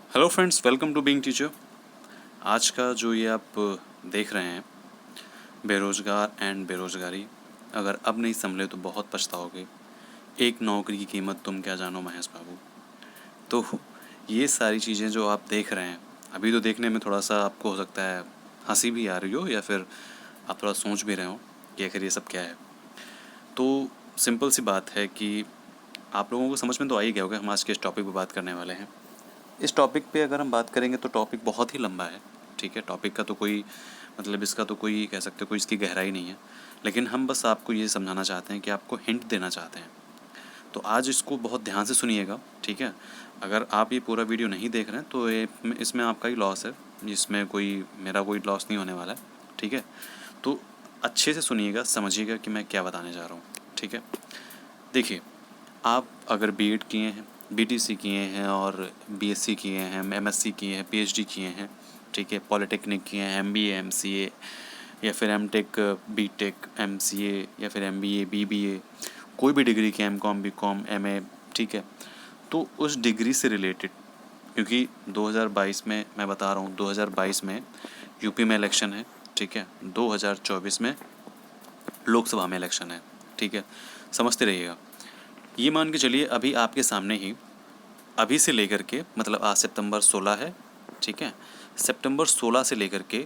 Hello friends, welcome to being teacher. आज का जो ये आप देख रहे हैं, बेरोज़गार एंड बेरोज़गारी, अगर अब नहीं संभले तो बहुत पछताओगे। एक नौकरी की कीमत तुम क्या जानो महेश बाबू। तो ये सारी चीज़ें जो आप देख रहे हैं, अभी तो देखने में थोड़ा सा आपको हो सकता है हंसी भी आ रही हो, या फिर आप थोड़ा सोच भी रहे हो कि आखिर ये सब क्या है। तो सिंपल सी बात है कि आप लोगों को समझ में तो आ ही गया होगा हम आज के इस टॉपिक पर बात करने वाले हैं। इस टॉपिक पे अगर हम बात करेंगे तो टॉपिक बहुत ही लंबा है, ठीक है। टॉपिक का तो कोई मतलब इसका तो कोई कह सकते हो कोई इसकी गहराई नहीं है, लेकिन हम बस आपको ये समझाना चाहते हैं कि आपको हिंट देना चाहते हैं। तो आज इसको बहुत ध्यान से सुनिएगा, ठीक है। अगर आप ये पूरा वीडियो नहीं देख रहे हैं तो ये इसमें आपका ही लॉस है, इसमें कोई मेरा कोई लॉस नहीं होने वाला है, ठीक है। तो अच्छे से सुनिएगा, समझिएगा कि मैं क्या बताने जा रहा हूँ, ठीक है। देखिए, आप अगर बीएड किए हैं, बीटीसी किए हैं और बीएससी किए हैं, एमएससी किए हैं, पीएचडी किए हैं, ठीक है, पॉलिटेक्निक किए हैं, एमबीए, एमसीए या फिर एमटेक, बीटेक, एमसीए या फिर एमबीए, बीबीए, कोई भी डिग्री की, एमकॉम, बीकॉम, एमए, ठीक है। तो उस डिग्री से रिलेटेड, क्योंकि 2022 में मैं बता रहा हूँ, 2022 में यूपी में इलेक्शन है, ठीक है, 2024 में लोकसभा में इलेक्शन है, ठीक है। समझते रहिएगा। ये मान के चलिए अभी आपके सामने ही, अभी से लेकर के मतलब आज सितंबर 16 है, ठीक है। सितंबर 16 से लेकर के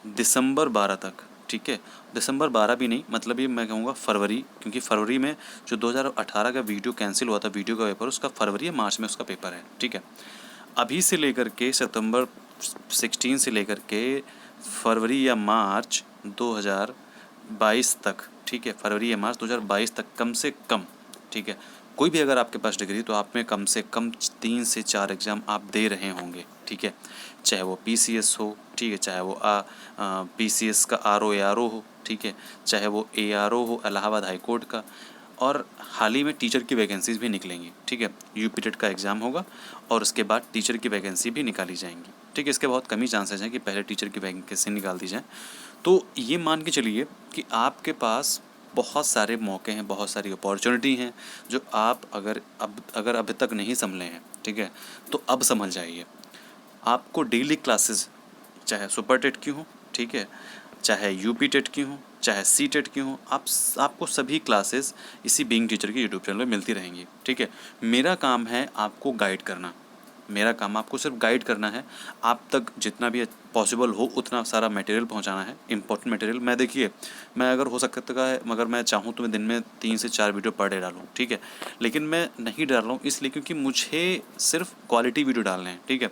दिसंबर 12 तक, ठीक है। दिसंबर 12 भी नहीं, मतलब ये मैं कहूँगा फरवरी, क्योंकि फरवरी में जो 2018 का वीडियो कैंसिल हुआ था, वीडियो का पेपर, उसका फरवरी या मार्च में उसका पेपर है, ठीक है। अभी से लेकर के सितंबर 16 से लेकर के फरवरी या मार्च 2022 तक, ठीक है, फरवरी या मार्च 2022 तक कम से कम, ठीक है, कोई भी अगर आपके पास डिग्री तो आप में कम से कम 3 से 4 एग्ज़ाम आप दे रहे होंगे, ठीक है। चाहे वो पीसीएस हो, ठीक है, चाहे वो पीसीएस का आरओ एआरओ हो, ठीक है, चाहे वो एआरओ हो इलाहाबाद हाई कोर्ट का, और हाल ही में टीचर की वैकेंसीज भी निकलेंगी, ठीक है। यूपी टेट का एग्ज़ाम होगा और उसके बाद टीचर की वैकेंसी भी निकाली जाएंगी, ठीक है। इसके बहुत कम ही चांसेस हैं कि पहले टीचर की वैकेंसी निकाल दी जाए। तो ये मान के चलिए कि आपके पास बहुत सारे मौके हैं, बहुत सारी अपॉर्चुनिटी हैं, जो आप अगर अभी तक नहीं संभले हैं, ठीक है, तो अब समझ जाइए। आपको डेली क्लासेस, चाहे सुपर टेट की हो, ठीक है, चाहे यूपी टेट की हो, चाहे सी टेट की हो, आपको सभी क्लासेस इसी बीइंग टीचर के यूट्यूब चैनल में मिलती रहेंगी, ठीक है। मेरा काम है आपको गाइड करना, मेरा काम आपको सिर्फ गाइड करना है। आप तक जितना भी पॉसिबल हो उतना सारा मटेरियल पहुंचाना है, इंपॉर्टेंट मटेरियल। मैं देखिए, मैं अगर हो सकता है, मगर मैं चाहूँ तो मैं दिन में 3 से 4 वीडियो पर डे डालूँ, ठीक है, लेकिन मैं नहीं डाल रहा हूँ इसलिए क्योंकि मुझे सिर्फ क्वालिटी वीडियो डालने हैं, ठीक है।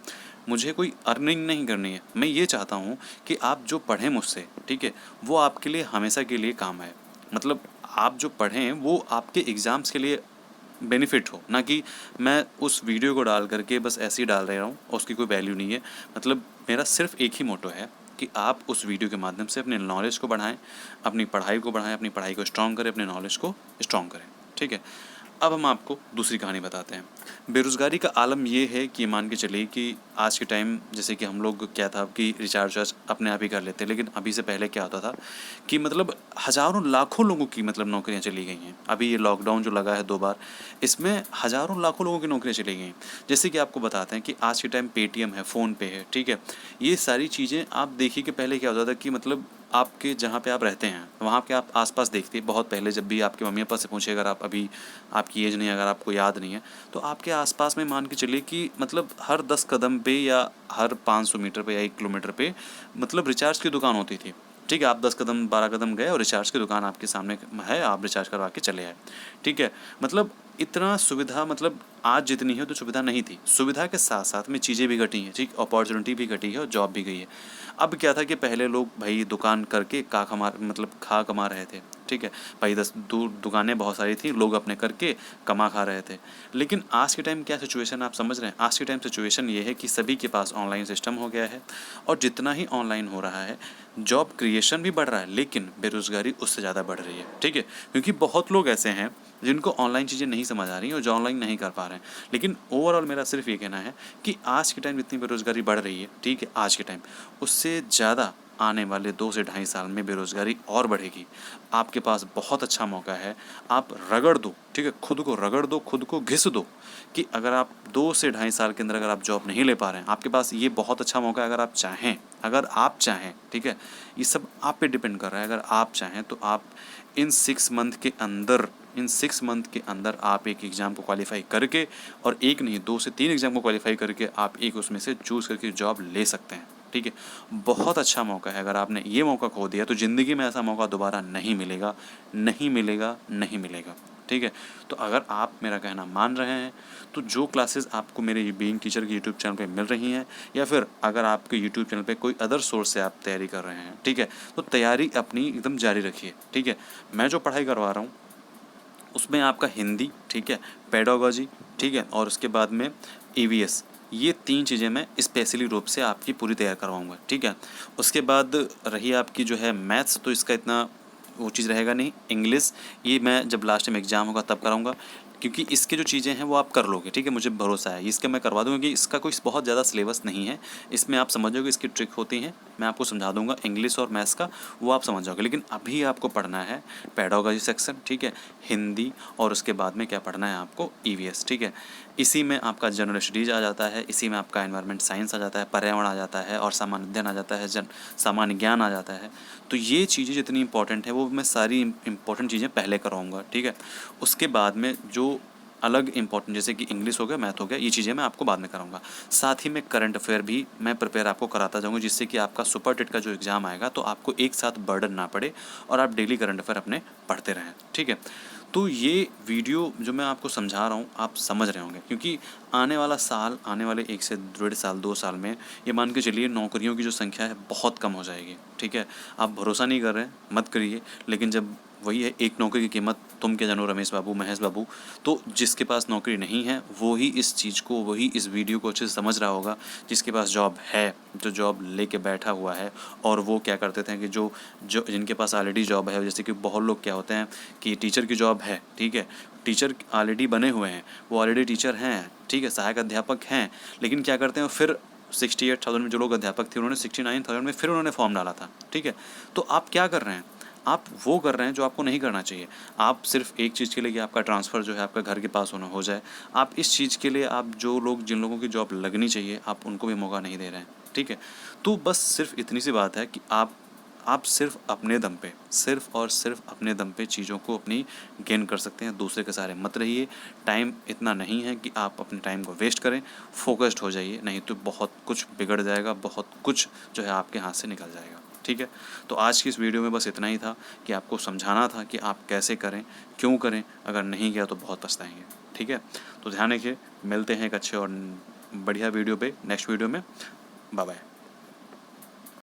मुझे कोई अर्निंग नहीं करनी है। मैं ये चाहता हूँ कि आप जो पढ़ें मुझसे, ठीक है, वो आपके लिए हमेशा के लिए काम आए। मतलब आप जो पढ़ें वो आपके एग्ज़ाम्स के लिए बेनिफिट हो, ना कि मैं उस वीडियो को डाल करके बस ऐसे ही डाल रहा हूँ और उसकी कोई वैल्यू नहीं है। मतलब मेरा सिर्फ एक ही मोटो है कि आप उस वीडियो के माध्यम से अपने नॉलेज को बढ़ाएं, अपनी पढ़ाई को बढ़ाएं, अपनी पढ़ाई को स्ट्रॉन्ग करें, अपने नॉलेज को स्ट्रॉन्ग करें, ठीक है। अब हम आपको दूसरी कहानी बताते हैं। बेरोज़गारी का आलम ये है कि मान के चलिए कि आज के टाइम जैसे कि हम लोग क्या था कि रिचार्ज वार्ज अपने आप ही कर लेते हैं, लेकिन अभी से पहले क्या होता था कि मतलब हज़ारों लाखों लोगों की मतलब नौकरियां चली गई हैं। अभी ये लॉकडाउन जो लगा है 2 बार, इसमें हज़ारों लाखों लोगों की नौकरियां चली गई हैं। जैसे कि आपको बताते हैं कि आज के टाइम पेटीएम है, फ़ोनपे है, ठीक है। ये सारी चीज़ें आप देखिए कि पहले क्या होता था कि मतलब आपके जहाँ पे आप रहते हैं वहाँ के आप आसपास देखते, बहुत पहले जब भी आपके मम्मी पापा से पूछे, अगर आप अभी आपकी एज नहीं, अगर आपको याद नहीं है, तो आपके आसपास में मान के चलिए कि मतलब हर 10 कदम पे या हर 500 मीटर पे या 1 किलोमीटर पे मतलब रिचार्ज की दुकान होती थी, ठीक है। आप 10 कदम 12 कदम गए और रिचार्ज की दुकान आपके सामने है, आप रिचार्ज करवा के चले आए, ठीक है। मतलब इतना सुविधा, मतलब आज जितनी है तो सुविधा नहीं थी। सुविधा के साथ साथ में चीज़ें भी घटी हैं, ठीक, अपॉर्चुनिटी भी घटी है और जॉब भी गई है। अब क्या था कि पहले लोग भाई दुकान करके खा कमा रहे थे, ठीक है। भाई 10 दूर दुकानें बहुत सारी थी, लोग अपने करके कमा खा रहे थे। लेकिन आज के टाइम क्या सिचुएशन आप समझ रहे हैं? आज के टाइम सिचुएशन ये है कि सभी के पास ऑनलाइन सिस्टम हो गया है, और जितना ही ऑनलाइन हो रहा है जॉब क्रिएशन भी बढ़ रहा है, लेकिन बेरोज़गारी उससे ज़्यादा बढ़ रही है, ठीक है। क्योंकि बहुत लोग ऐसे हैं जिनको ऑनलाइन चीज़ें नहीं समझ आ रही हैं और जो ऑनलाइन नहीं कर पा रहे हैं। लेकिन ओवरऑल मेरा सिर्फ ये कहना है कि आज के टाइम जितनी बेरोज़गारी बढ़ रही है, ठीक है, आज के टाइम उससे ज़्यादा आने वाले 2 से ढाई साल में बेरोज़गारी और बढ़ेगी। आपके पास बहुत अच्छा मौका है, आप रगड़ दो, ठीक है, खुद को रगड़ दो, खुद को घिस दो कि अगर आप 2 से ढाई साल के अंदर अगर आप जॉब नहीं ले पा रहे हैं, आपके पास ये बहुत अच्छा मौका है। अगर आप चाहें, ठीक है, ये सब आप पे डिपेंड कर रहा है। अगर आप चाहें तो आप इन 6 मंथ के अंदर आप एक एग्ज़ाम को क्वालिफाई करके, और एक नहीं 2 से 3 एग्ज़ाम को क्वालिफाई करके आप एक उसमें से चूज़ करके जॉब ले सकते हैं, ठीक है। बहुत अच्छा मौका है। अगर आपने ये मौका खो दिया तो ज़िंदगी में ऐसा मौका दोबारा नहीं मिलेगा, नहीं मिलेगा, नहीं मिलेगा, ठीक है। तो अगर आप मेरा कहना मान रहे हैं तो जो क्लासेस आपको मेरे बीइंग टीचर के यूट्यूब चैनल पे मिल रही हैं, या फिर अगर आपके यूट्यूब चैनल पे कोई अदर सोर्स से आप तैयारी कर रहे हैं, ठीक है, तो तैयारी अपनी एकदम जारी रखिए, ठीक है। मैं जो पढ़ाई करवा रहा हूँ उसमें आपका हिंदी, ठीक है, पेडागोजी, ठीक है, और उसके बाद में ईवीएस, ये 3 चीज़ें मैं स्पेशली रूप से आपकी पूरी तैयार करवाऊँगा, ठीक है। उसके बाद रही आपकी जो है मैथ्स, तो इसका इतना वो चीज़ रहेगा नहीं। इंग्लिश ये मैं जब लास्ट टाइम एग्ज़ाम होगा तब कराऊँगा, क्योंकि इसके जो चीज़ें हैं वो आप कर लोगे, ठीक है, मुझे भरोसा है। इसका मैं करवा दूँगा कि इसका कोई बहुत ज़्यादा सिलेबस नहीं है, इसमें आप समझोगे, इसकी ट्रिक होती हैं, मैं आपको समझा दूँगा इंग्लिश और मैथ्स का, वो आप समझ जाओगे। लेकिन अभी आपको पढ़ना है पेडागोजी सेक्शन, ठीक है, हिंदी, और उसके बाद में क्या पढ़ना है आपको, ईवीएस, ठीक है। इसी में आपका जनरल स्टडीज़ आ जाता है, इसी में आपका एनवायरनमेंट साइंस आ जाता है, पर्यावरण आ जाता है, और सामान्य अध्ययन आ जाता है, सामान्य ज्ञान आ जाता है। तो ये चीज़ें जितनी इंपॉर्टेंट है वो मैं सारी इंपॉर्टेंट चीज़ें पहले कराऊँगा, ठीक है। उसके बाद में जो अलग इंपॉर्टेंट, जैसे कि इंग्लिश हो गया, मैथ हो गया, ये चीज़ें मैं आपको बाद में कराऊंगा। साथ ही में करंट अफेयर भी मैं प्रिपेयर आपको कराता जाऊंगा, जिससे कि आपका सुपर टेट का जो एग्ज़ाम आएगा तो आपको एक साथ बर्डन ना पड़े और आप डेली करंट अफेयर अपने पढ़ते रहें, ठीक है। तो ये वीडियो जो मैं आपको समझा रहा हूँ आप समझ रहे होंगे, क्योंकि आने वाला साल, आने वाले 1 से 1.5 साल 2 साल में ये मान के चलिए नौकरियों की जो संख्या है बहुत कम हो जाएगी, ठीक है। आप भरोसा नहीं कर रहे हैं, मत करिए, लेकिन जब वही है, एक नौकरी की कीमत तुम क्या जानो रमेश बाबू, महेश बाबू। तो जिसके पास नौकरी नहीं है वो ही इस चीज़ को, वही इस वीडियो को अच्छे से समझ रहा होगा। जिसके पास जॉब है, जो जॉब लेके बैठा हुआ है, और वो क्या करते थे कि जो जो जिनके पास ऑलरेडी जॉब है, जैसे कि बहुत लोग क्या होते हैं कि टीचर की जॉब है, ठीक है, टीचर ऑलरेडी बने हुए हैं, वो ऑलरेडी टीचर हैं, ठीक है, सहायक अध्यापक हैं, लेकिन क्या करते हैं फिर 68,000 में जो लोग अध्यापक थे उन्होंने 69,000 में फिर उन्होंने फॉर्म डाला था, ठीक है। तो आप क्या कर रहे हैं, आप वो कर रहे हैं जो आपको नहीं करना चाहिए। आप सिर्फ एक चीज़ के लिए कि आपका ट्रांसफ़र जो है आपका घर के पास हो जाए, आप इस चीज़ के लिए, आप जिन लोगों की जॉब लगनी चाहिए आप उनको भी मौका नहीं दे रहे हैं, ठीक है। तो बस सिर्फ इतनी सी बात है कि आप सिर्फ अपने दम पे, सिर्फ और सिर्फ अपने दम पे चीज़ों को अपनी गेन कर सकते हैं, दूसरे के सहारे मत रहिए। टाइम इतना नहीं है कि आप अपने टाइम को वेस्ट करें, फोकस्ड हो जाइए, नहीं तो बहुत कुछ बिगड़ जाएगा, बहुत कुछ जो है आपके हाथ से निकल जाएगा, ठीक है। तो आज की इस वीडियो में बस इतना ही था कि आपको समझाना था कि आप कैसे करें, क्यों करें, अगर नहीं किया तो बहुत पछताएंगे, ठीक है। तो ध्यान रखिए, मिलते हैं एक अच्छे और बढ़िया वीडियो पे, नेक्स्ट वीडियो में। Bye bye.